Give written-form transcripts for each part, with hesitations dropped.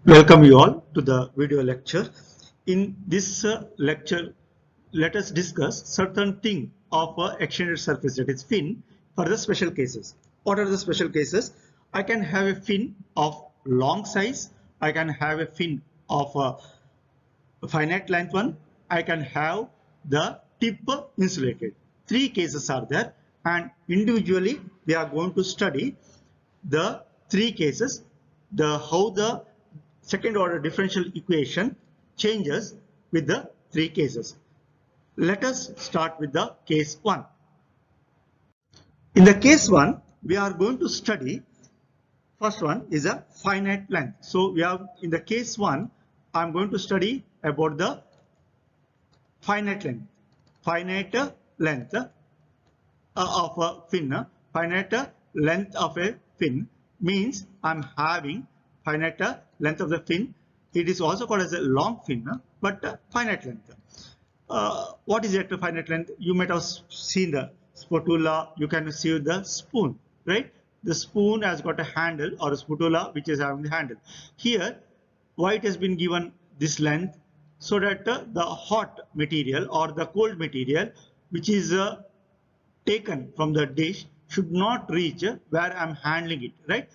Welcome you all to the video lecture. In this lecture, let us discuss certain thing of extended surface, that is fin, for the special cases. What are the special cases? I can have a fin of long size. I can have a fin of finite length one. I can have the tip insulated. Three cases are there, and individually we are going to study the three cases, the how the second order differential equation changes with the three cases. Let us start with the case 1. In the case 1, we are going to study, first one is a finite length. So we have, in the case 1, I am going to study about the finite length. Finite length of a fin. Finite length of a fin means I am having finite length of the fin. It is also called as a long fin, but finite length. What is that finite length? You might have seen the spatula. You can see the spoon, right? The spoon has got a handle, or a spatula which is having the handle. Here, why it has been given this length? So that the hot material or the cold material which is taken from the dish should not reach where I'm handling it, right?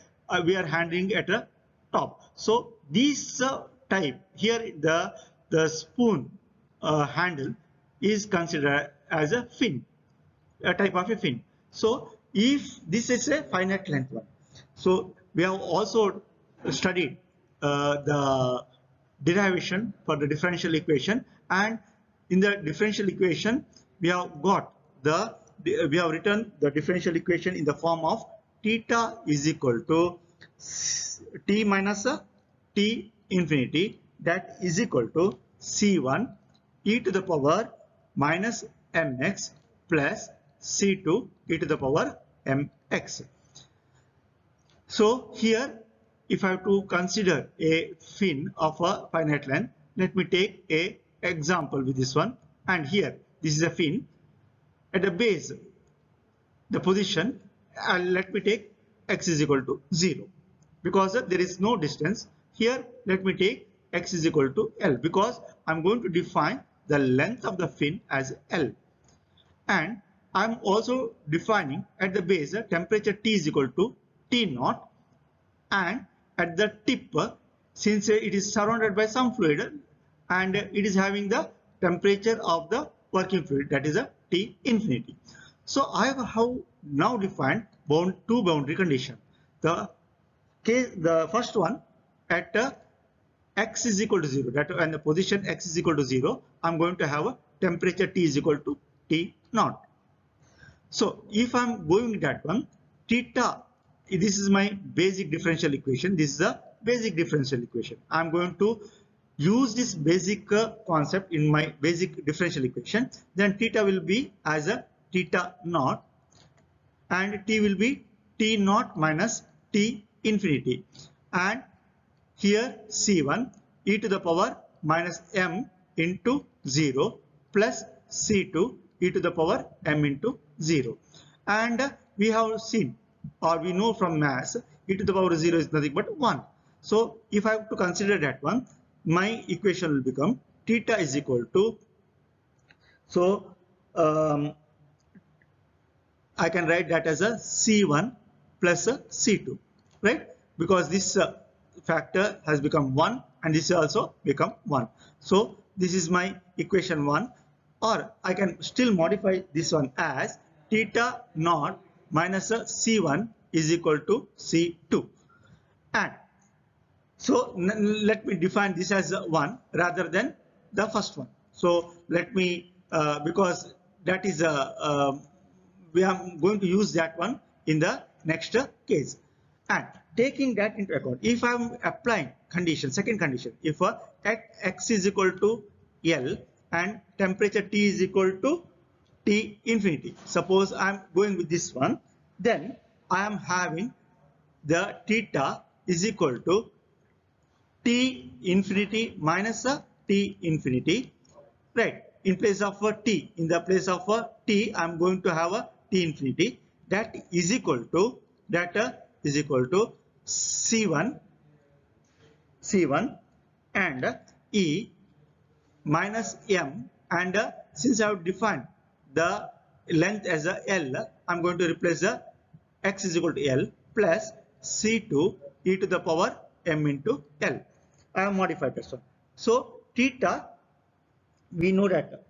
We are handling at a top. So this type here, the spoon handle is considered as a fin, a type of a fin. So if this is a finite length one, so we have also studied the derivation for the differential equation, and in the differential equation we have got we have written the differential equation in the form of theta is equal to t minus t infinity, that is equal to c1 e to the power minus mx plus c2 e to the power mx. So here, if I have to consider a fin of a finite length, let me take a example with this one. And here, this is a fin. At the base, the position, let me take x is equal to 0. Because there is no distance, here let me take x is equal to L, because I'm going to define the length of the fin as L. And I'm also defining at the base temperature T is equal to T naught, and at the tip, since it is surrounded by some fluid and it is having the temperature of the working fluid, that is a T infinity. So I have now defined two boundary conditions. The first one at x is equal to 0, that and the position x is equal to 0, I'm going to have a temperature T is equal to T naught. So if I'm going with that one, theta, this is my basic differential equation. This is a basic differential equation. I'm going to use this basic concept in my basic differential equation. Then theta will be as a theta naught, and t will be t naught minus t infinity. And here c1 e to the power minus m into 0 plus c2 e to the power m into 0. And we have seen, or we know from maths, e to the power 0 is nothing but 1. So if I have to consider that one, my equation will become theta is equal to, so I can write that as a c1 plus a c2, right? Because this factor has become 1 and this also become 1. So this is my equation 1, or I can still modify this one as theta naught minus a c1 is equal to c2. And so let me define this as 1 rather than the first one. So let me, because that is we are going to use that one in the next case. And taking that into account, if I am applying condition, second condition, if x is equal to L and temperature T is equal to T infinity, suppose I am going with this one, then I am having the theta is equal to T infinity minus T infinity, right? In place of T, in the place of T, I am going to have a T infinity, that is equal to, C1 C1 and E minus M, and since I have defined the length as a L, I'm going to replace the x is equal to L plus C2 e to the power M into L. I have modified this one. So theta, we know that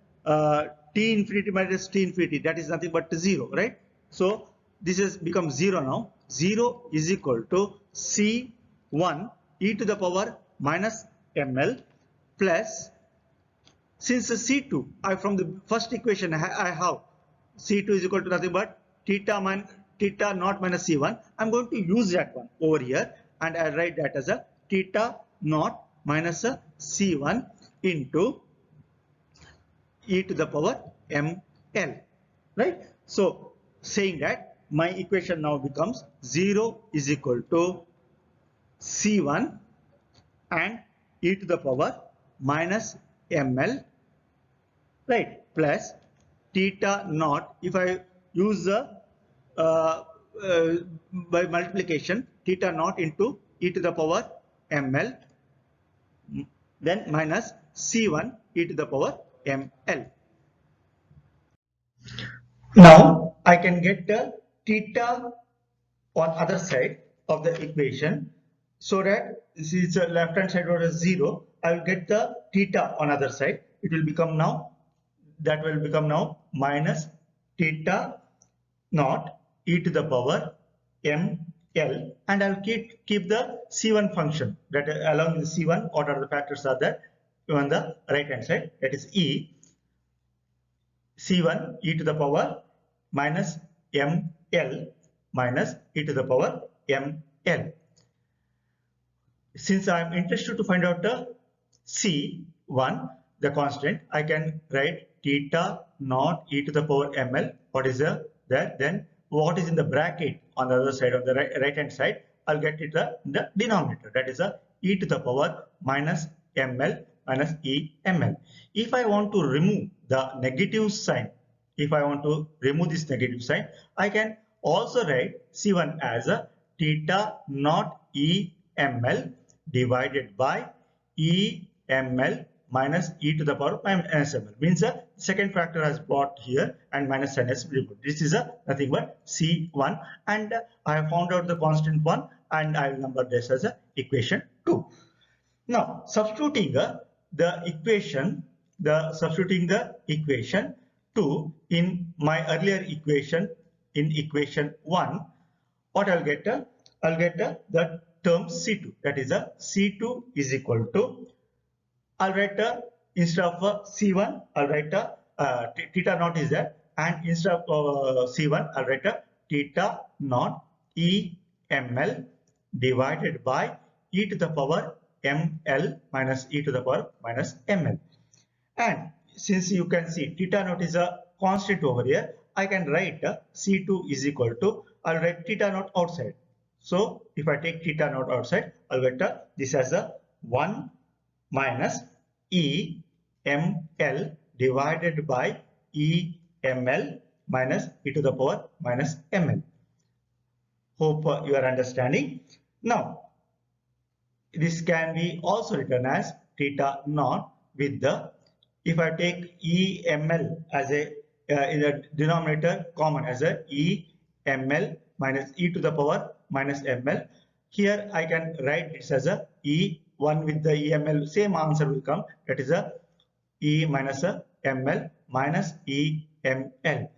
T infinity minus T infinity, that is nothing but 0, right? So this has become 0 now. 0 is equal to C1 e to the power minus ML plus, since C2, from the first equation I have C2 is equal to nothing but theta naught minus C1. I'm going to use that one over here, and I write that as a theta naught minus a C1 into e to the power ml, right? So saying that my equation now becomes 0 is equal to C1 and e to the power minus ml, right, plus theta naught. If I use the by multiplication, theta naught into e to the power ml, then minus C1 e to the power ml. Now I can get the theta on other side of the equation, so that this is the left hand side was 0. I will get the theta on other side. It will become now, that will become now minus theta naught e to the power ml, and I'll keep the C1 function, that along with the C1 what are the factors are there on the right hand side, that is e C1 e to the power minus ml minus e to the power ml. Since I am interested to find out the C1, the constant, I can write theta naught e to the power ml. What is there? Then what is in the bracket on the other side of the right hand side? I'll get it in the denominator. That is a e to the power minus ml minus eml. If I want to remove the negative sign, if I want to remove this negative sign, I can also write C1 as a theta naught eml divided by eml minus e to the power minus ml. Means the second factor has brought here and minus sign has removed. This is a nothing but C1, and I have found out the constant 1, and I will number this as a equation 2. Now substituting the equation 2 in my earlier equation, in equation 1, what I'll get? I'll get the term C2, that is a C2 is equal to, I'll write instead of C1, I'll write theta naught is there, and instead of C1, I'll write theta naught eml divided by e to the power ml minus e to the power minus ml. And since you can see theta naught is a constant over here, I can write C2 is equal to, I'll write theta naught outside. So if I take theta naught outside, I'll get this as a 1 minus eml divided by eml minus e to the power minus ml. Hope you are understanding. Now this can be also written as theta naught with the, if I take eml as a in the denominator common as a eml minus e to the power minus ml, here I can write this as a e1 with the eml, same answer will come, that is a e minus a ml minus eml.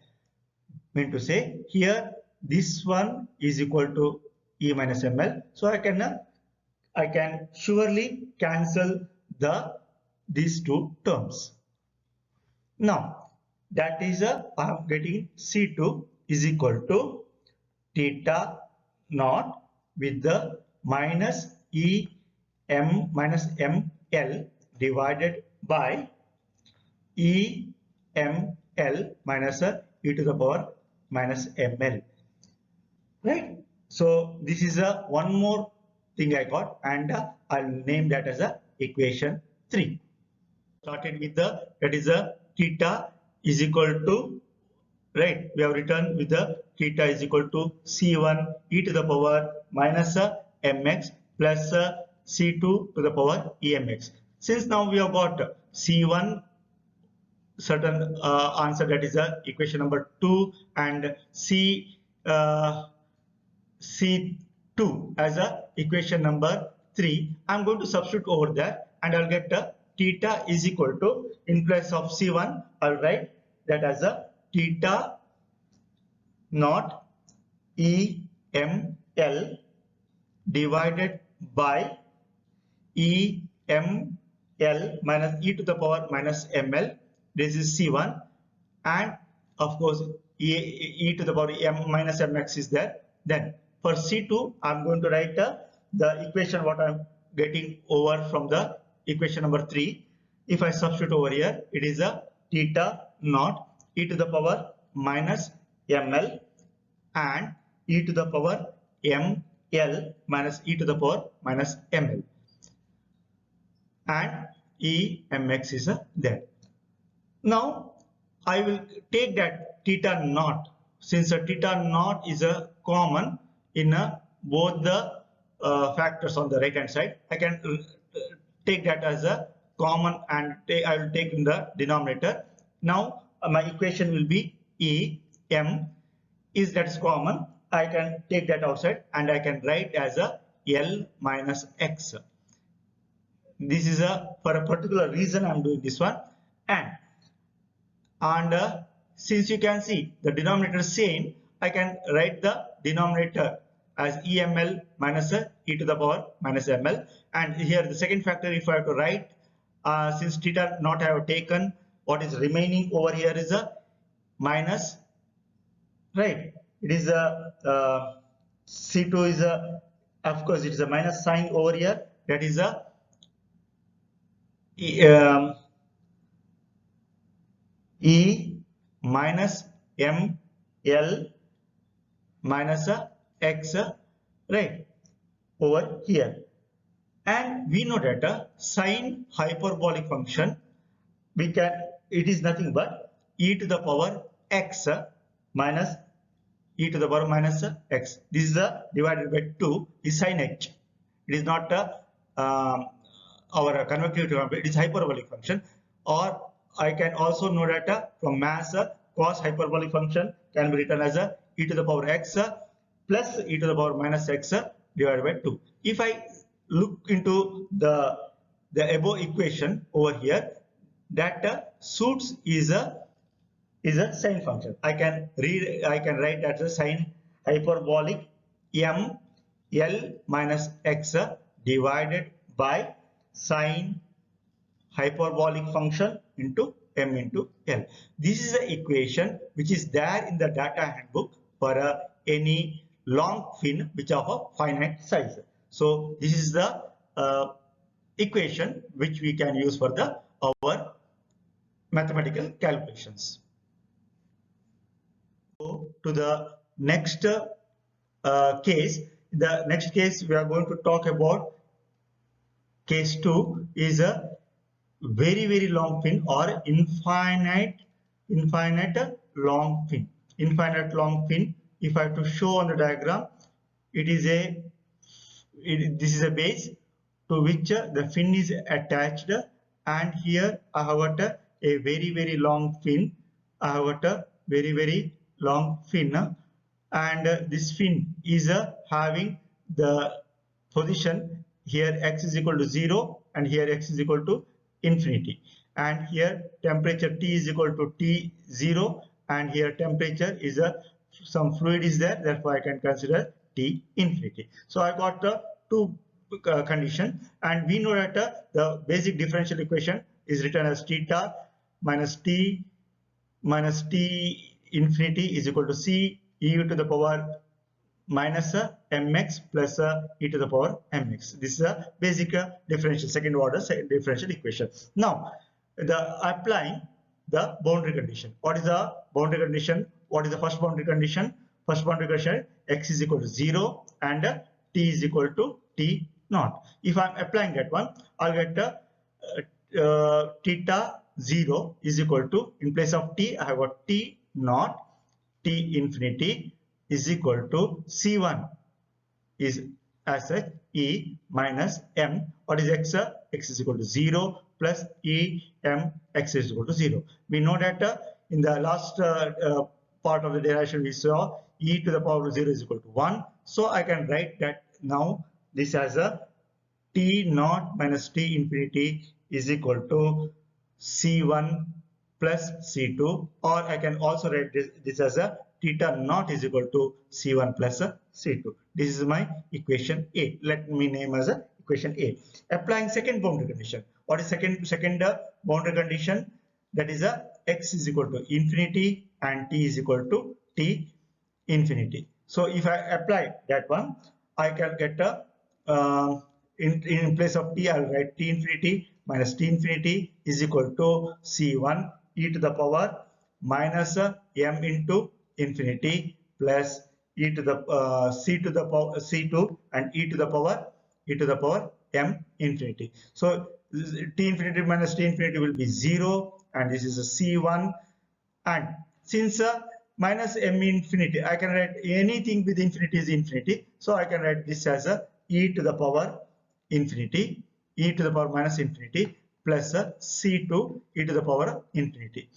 Mean to say here this one is equal to e minus ml, so I can surely cancel these two terms. Now that is I am getting C2 is equal to theta naught with the minus minus ml divided by eml minus e to the power minus ml, right? So this is one more thing I got, and I'll name that as equation 3. Started with that is theta is equal to, right, we have written with the theta is equal to C1 e to the power minus mx plus C2 to the power EMX. Since now we have got C1 certain answer, that is equation number 2, and C2 as a equation number 3. I'm going to substitute over there and I'll get theta is equal to, in place of C1 I'll write that as a theta naught EML divided by EML minus e to the power minus ml. This is C1, and of course e to the power m minus mx is there. Then for C2 I'm going to write the equation what I'm getting over from the equation number 3. If I substitute over here, it is a theta naught e to the power minus ml and e to the power ml minus e to the power minus ml, and EMX is there. Now I will take that theta naught, since a theta naught is a common in both the factors on the right hand side. I can take that as a common and I will take in the denominator. Now my equation will be EM is, that is common. I can take that outside and I can write as a L minus X. This is for a particular reason I'm doing this one, and since you can see the denominator is same, I can write the denominator as EML minus e to the power minus ml, and here the second factor if I have to write, since theta naught I have taken, what is remaining over here is a minus, right? It is a C2 is a, of course it is a minus sign over here, that is a E minus M L minus X, right, over here. And we know that sine hyperbolic function, we can, it is nothing but e to the power x minus e to the power minus x. This is divided by 2 is sin h. It is not our convective, it is hyperbolic function. Or I can also know that from mass, cos hyperbolic function can be written as e to the power x plus e to the power minus x divided by 2. If I look into the above equation over here, that suits is a sine function. I can write that as sine hyperbolic m L minus x divided by sine hyperbolic function into m into L. This is the equation which is there in the data handbook for any long fin which of a finite size. So this is the equation which we can use for our mathematical calculations. So to the next case. The next case we are going to talk about, case 2, is a very long fin or infinite long fin. Infinite long fin, if I have to show on the diagram, it is this is a base to which the fin is attached, and here I have got a very long fin. I have got a very long fin, and this fin is having the position here x is equal to 0 and here x is equal to infinity, and here temperature T is equal to T0, and here temperature is some fluid is there, therefore I can consider T infinity. So I got two condition, and we know that the basic differential equation is written as theta minus T infinity is equal to C e to the power minus mx plus e to the power mx. This is a basic differential, second order differential equation. Now applying the boundary condition. What is the boundary condition? What is the first boundary condition? First boundary condition, x is equal to 0 and t is equal to t naught. If I am applying that one, I'll get theta 0 is equal to, in place of t I have got t naught, t infinity is equal to C1 is as such E minus M. What is X? X is equal to 0 plus E M X is equal to 0. We know that in the last part of the derivation we saw E to the power of 0 is equal to 1. So I can write that now this as a T naught minus T infinity is equal to C1 plus C2, or I can also write this as a theta naught is equal to C1 plus C2. This is my equation A. Let me name as a equation A. Applying second boundary condition. What is second boundary condition? That is a x is equal to infinity and t is equal to t infinity. So if I apply that one, I can get a in place of t, I'll write t infinity minus t infinity is equal to c1 e to the power minus m into infinity plus e to the c to the power c2 and e to the power m infinity. So t infinity minus t infinity will be 0, and this is a c1, and since minus m infinity, I can write anything with infinity is infinity, so I can write this as a e to the power infinity, e to the power minus infinity plus c2 e to the power infinity.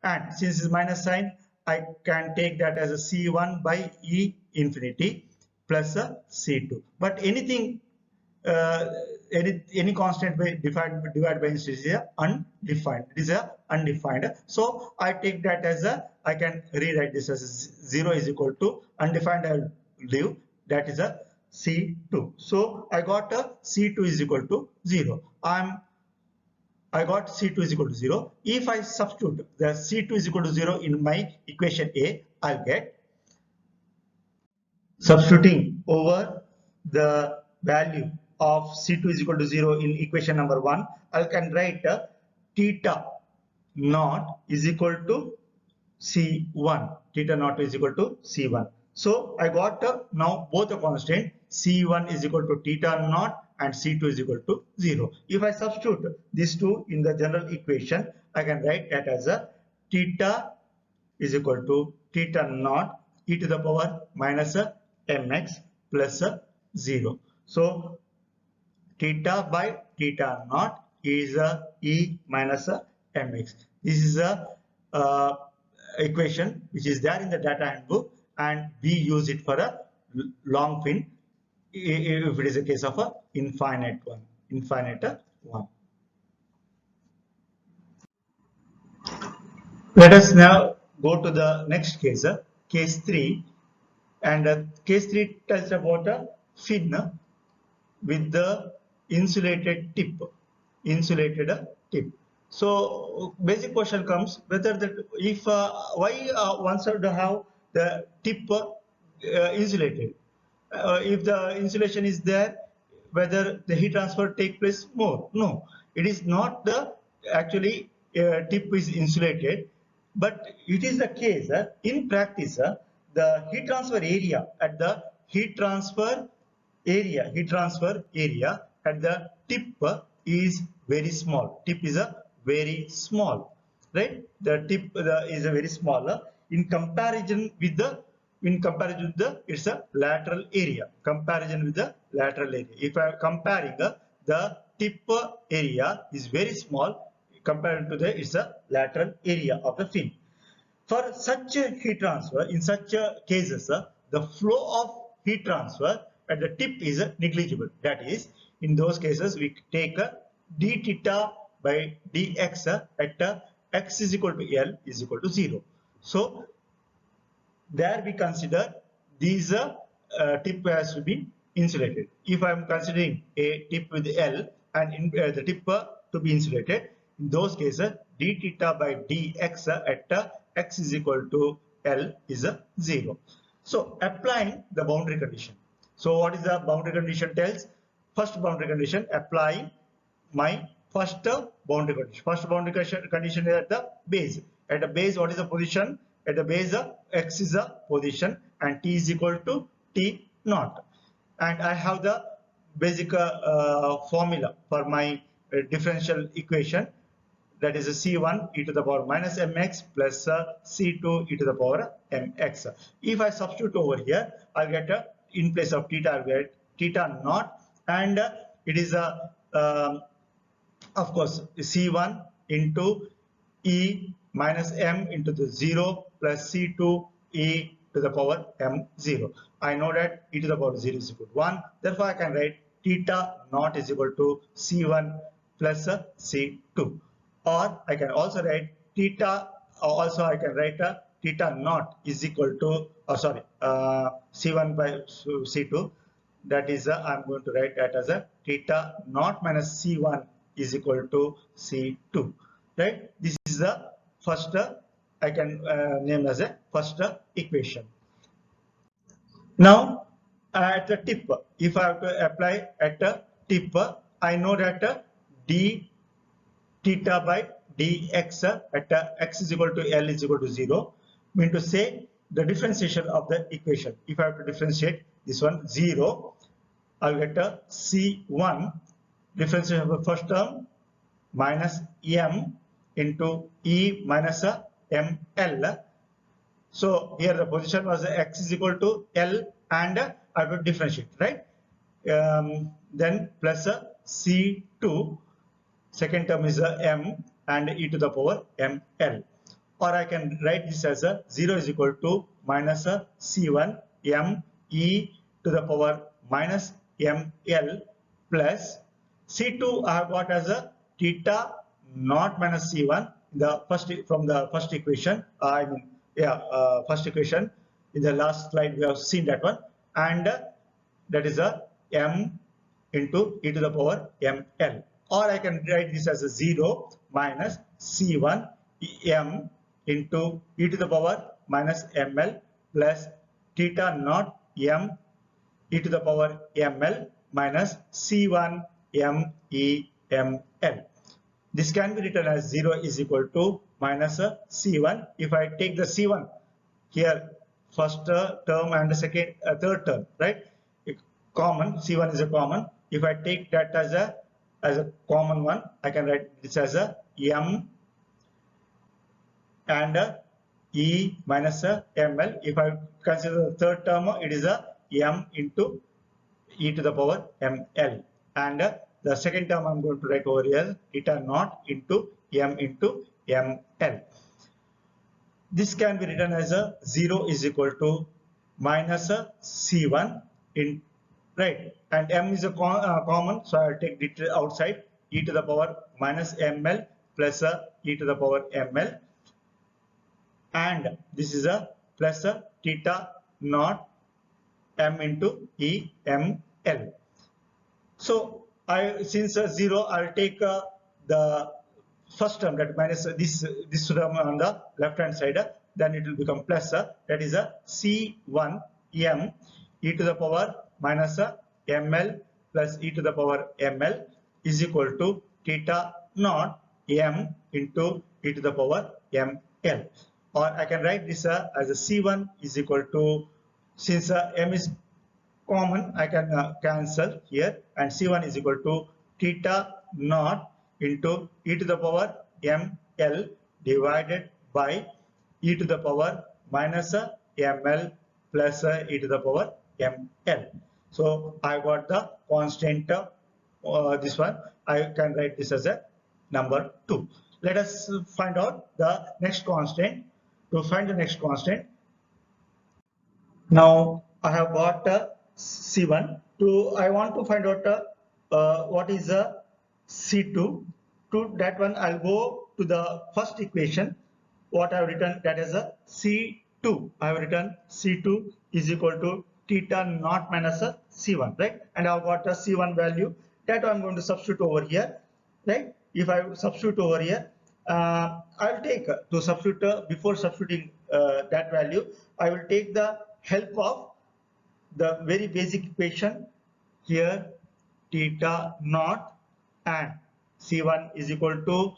And since it's minus sign, I can take that as a c1 by e infinity plus c2. But anything any constant by divided by infinity is undefined. It is a undefined. So I take that as a, I can rewrite this as 0 is equal to undefined. I will leave that is a C2. So I got a C2 is equal to 0. I got C2 is equal to 0. If I substitute the C2 is equal to 0 in my equation A, I'll get, substituting over the value of C2 is equal to 0 in equation number 1, I can write theta naught is equal to C1. Theta naught is equal to C1. So I got now both the constant, C1 is equal to theta naught and C2 is equal to 0. If I substitute these two in the general equation, I can write that as a theta is equal to theta naught e to the power minus mx plus 0. So theta by theta naught is e minus mx. This is a equation which is there in the data handbook, and we use it for a long fin if it is a case of a infinite one. Let us now go to the next case, case 3, and case 3 tells about a fin with the insulated tip. So basic question comes whether that if why one should have the tip insulated. If the insulation is there, whether the heat transfer take place more? No, it is not the actually tip is insulated, but it is the case in practice the heat transfer area at the heat transfer area at the tip is very small. Tip is a very small, right? The tip is a very small in comparison with the it's a lateral area. Comparison with the lateral area. If I am comparing the tip area is very small compared to the it's a lateral area of the fin. For such a heat transfer, in such cases, the flow of heat transfer at the tip is negligible. That is, in those cases, we take d theta by dx at x is equal to L is equal to 0. So, there we consider these tip has to be insulated. If I am considering a tip with L and the tip to be insulated, in those cases d theta by dx at x is equal to L is 0. So applying the boundary condition. So what is the boundary condition tells? First boundary condition, applying my first boundary condition. First boundary condition is at the base. At the base, what is the position? At the base, x is a position and t is equal to t naught. And I have the basic formula for my differential equation, that is a c1 e to the power minus mx plus c2 e to the power mx. If I substitute over here, I'll get in place of theta, I'll get theta naught, and it is a of course C1 into e minus m into the 0 plus C2 e to the power m0. I know that e to the power 0 is equal to 1. Therefore, I can write theta naught is equal to C1 plus C2. Or I can also write theta, also I can write theta naught is equal to, C1 by C2. That is, I'm going to write that as a theta naught minus C1 is equal to C2. Right? This is the first, I can name as a first equation. Now, at the tip, if I have to apply at the tip, I know that d theta by dx at x is equal to L is equal to 0, mean to say the differentiation of the equation. If I have to differentiate this one 0, I'll get a C1 differentiation of the first term minus m into e minus ml. So here the position was x is equal to L, and I have to differentiate, right? Then plus C2, second term is m and e to the power ml. Or I can write this as a 0 is equal to minus C1 m e to the power minus ml plus C2 I have got as a theta naught minus C1 the first from the first equation. First equation in the last slide we have seen that one, and that is a m into e to the power ml. Or I can write this as a 0 minus C1 m into e to the power minus ml plus theta naught m e to the power ml minus C1 m e ml. This can be written as 0 is equal to minus C1. If I take the C1 here, first term and the second third term, right? Common, C1 is a common. If I take that as a common one, I can write this as a m and e minus ml. If I consider the third term, it is a m into e to the power ml, and the second term I'm going to write over here theta naught into m into ml. This can be written as a 0 is equal to minus C1 in, right, and m is a common, so I'll take it outside, e to the power minus ml plus e to the power ml, and this is a plus theta naught m into e ml. So since 0, I'll take the first term, that minus this term on the left hand side, then it will become plus, that is a C1 m e to the power minus ml plus e to the power ml is equal to theta naught m into e to the power ml. Or I can write this as a C1 is equal to, since m is common, I can cancel here, and C1 is equal to theta naught into e to the power ml divided by e to the power minus ml plus e to the power ml. So I got the constant, this one I can write this as a number 2. Let us find out the next constant. To find the next constant, now I have got C1. I want to find out what is C2. To that one, I'll go to the first equation. What I have written, that is a C2. I have written C2 is equal to theta naught minus C1, right? And I've got a C1 value that I'm going to substitute over here, right? If I substitute over here, I'll take to substitute before substituting that value, I will take the help of the very basic equation here, theta naught and C1 is equal to,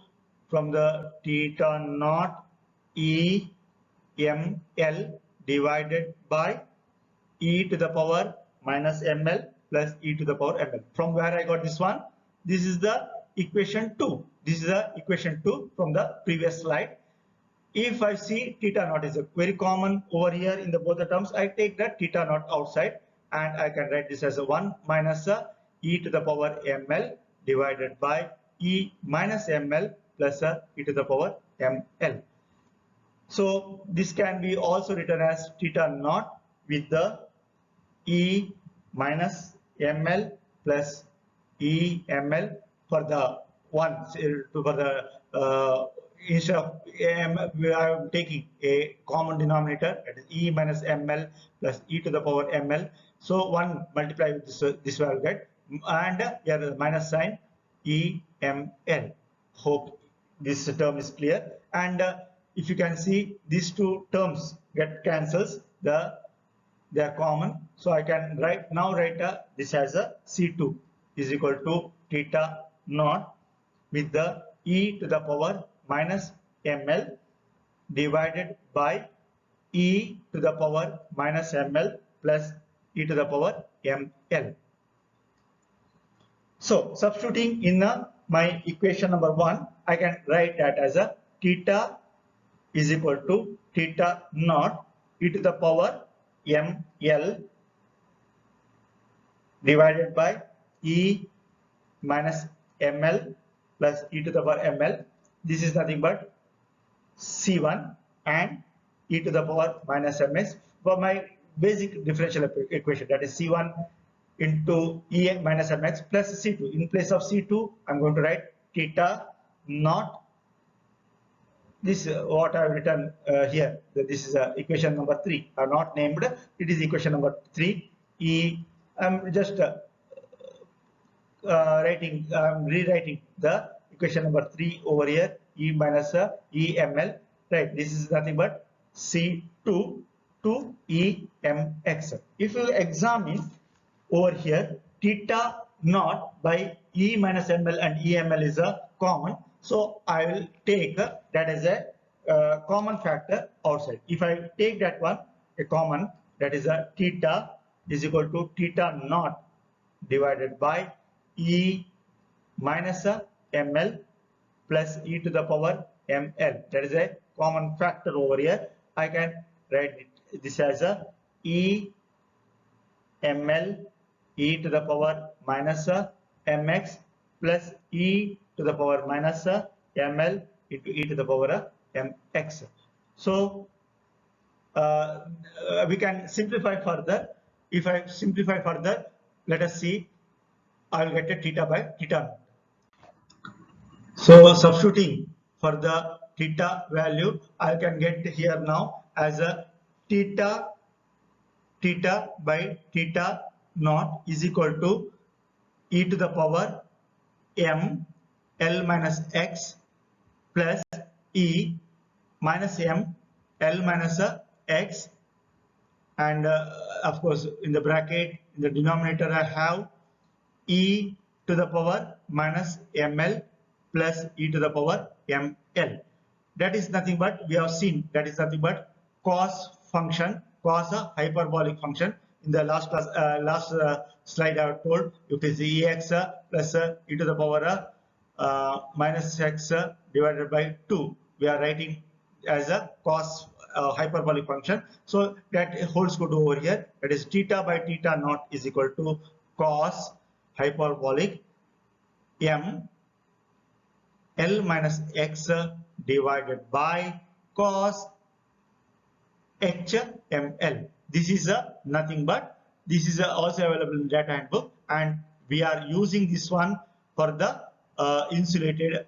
from the theta naught e ml divided by e to the power minus ml plus e to the power ml. From where I got this one? This is the equation 2. This is the equation 2 from the previous slide. If I see theta naught is a very common over here in the both the terms, I take that theta naught outside, and I can write this as a 1 minus e to the power ml divided by e minus ml plus e to the power ml. So this can be also written as theta naught with the e minus ml plus e ml for the one for the instead of we are taking a common denominator, that is e minus ml plus e to the power ml. So 1 multiply with this will get, and here the minus sign e ml. Hope this term is clear. And if you can see, these two terms get cancels, they are common, so I can write this as a C2 is equal to theta naught with the e to the power minus ml divided by e to the power minus ml plus e to the power ml. So substituting in my equation number 1, I can write that as a theta is equal to theta naught e to the power ml divided by e minus ml plus e to the power ml. This is nothing but C1 and e to the power minus ms for my basic differential equation, that is C1 into e minus mx plus C2. In place of C2, I'm going to write theta naught. This what I have written here. This is equation number 3. I have not named. It is equation number 3. I'm just rewriting the equation number 3 over here. E minus e ml. Right. This is nothing but C2 to e mx. If you examine over here, theta naught by e minus ml and e ml is a common. So I will take that as a common factor outside. If I take that one a common, that is a theta is equal to theta naught divided by e minus ml plus e to the power ml. That is a common factor over here. I can write this as a e ml e to the power minus mx plus e to the power minus ml into e to the power mx. So we can simplify further. If I simplify further, let us see, I will get a theta by theta naught. So substituting for the theta value, I can get here now as a theta by theta naught is equal to e to the power m l minus x plus e minus m l minus x, and of course in the bracket in the denominator I have e to the power minus ml plus e to the power ml. That is nothing but, we have seen, that is nothing but cos function, cos a hyperbolic function. In the last class, slide I have told, it is ex plus e to the power minus x divided by 2. We are writing as a cos hyperbolic function. So that holds good over here. That is theta by theta naught is equal to cos hyperbolic m l minus x divided by cos h ml. This is nothing but, this is also available in data handbook, and we are using this one for the insulated